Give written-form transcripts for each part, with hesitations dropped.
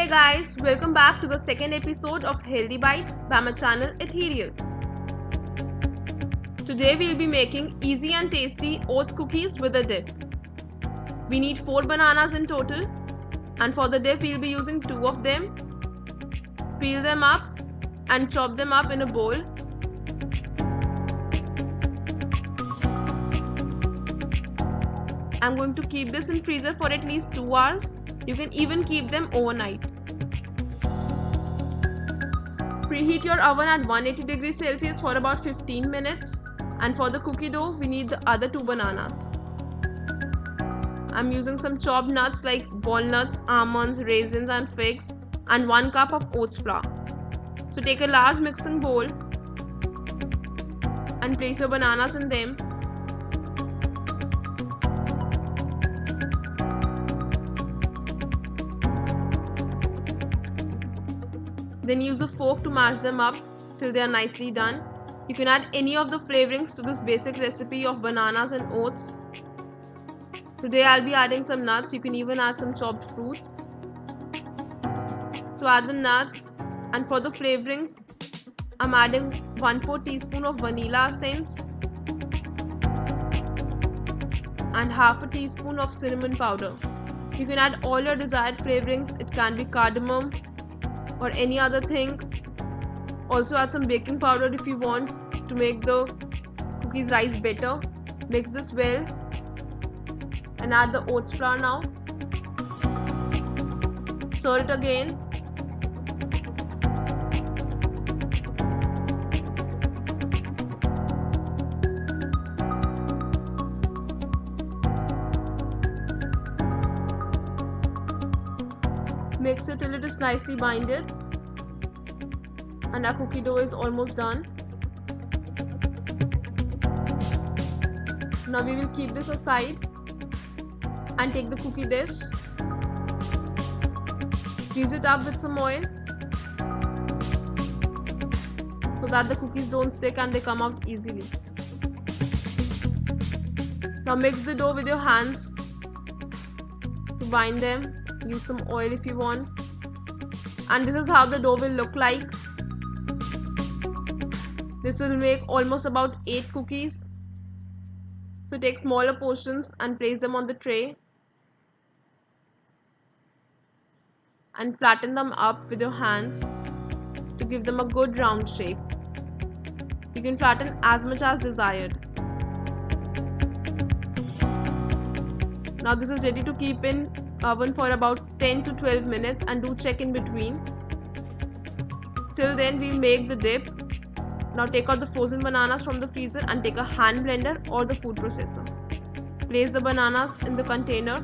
guys, welcome back to the second episode of Healthy Bites by my channel Ethereal. Today we'll be making easy and tasty oats cookies with a dip. We need 4 bananas in total, and for the dip we'll be using 2 of them. Peel them up and chop them up in a bowl. I'm going to keep this in freezer for at least 2 hours. You can even keep them overnight. Preheat your oven at 180 degrees Celsius for about 15 minutes. And for the cookie dough, we need the other 2 bananas. I'm using some chopped nuts like walnuts, almonds, raisins and figs, and 1 cup of oats flour. So take a large mixing bowl and place your bananas in them. Then use a fork to mash them up till they are nicely done. You can add any of the flavorings to this basic recipe of bananas and oats. Today I'll be adding some nuts. You can even add some chopped fruits. So add the nuts, and for the flavorings I'm adding 1/4 teaspoon of vanilla essence and half a teaspoon of cinnamon powder. You can add all your desired flavorings. It can be cardamom or any other thing. Also add some baking powder if you want to make the cookies rise better. Mix this well and add the oats flour now. Stir it again. Mix it till it is nicely binded, and our cookie dough is almost done. Now we will keep this aside and take the cookie dish. Grease it up with some oil so that the cookies don't stick and they come out easily. Now mix the dough with your hands to bind them. Use some oil if you want. And this is how the dough will look like. This will make almost about 8 cookies. So take smaller portions and place them on the tray. And flatten them up with your hands to give them a good round shape. You can flatten as much as desired. Now this is ready to keep in oven for about 10 to 12 minutes, and do check in between. Till then we make the dip. Now take out the frozen bananas from the freezer and take a hand blender or the food processor. Place the bananas in the container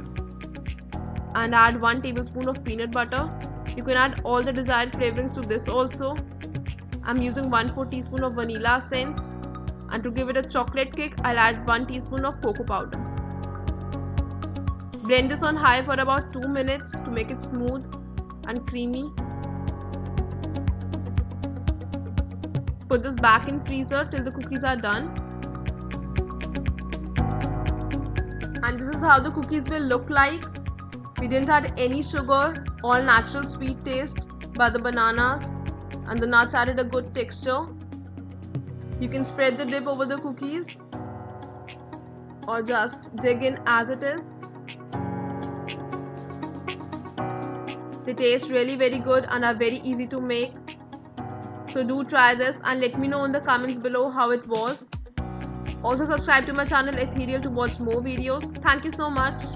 and add 1 tablespoon of peanut butter. You can add all the desired flavorings to this also. I'm using 1/4 teaspoon of vanilla essence, and to give it a chocolate kick I'll add 1 teaspoon of cocoa powder. Blend this on high for about 2 minutes to make it smooth and creamy. Put this back in freezer till the cookies are done. And this is how the cookies will look like. We didn't add any sugar, all natural sweet taste, but the bananas and the nuts added a good texture. You can spread the dip over the cookies or just dig in as it is. They taste really very good and are very easy to make. So do try this and let me know in the comments below how it was. Also subscribe to my channel Ethereal to watch more videos. Thank you so much.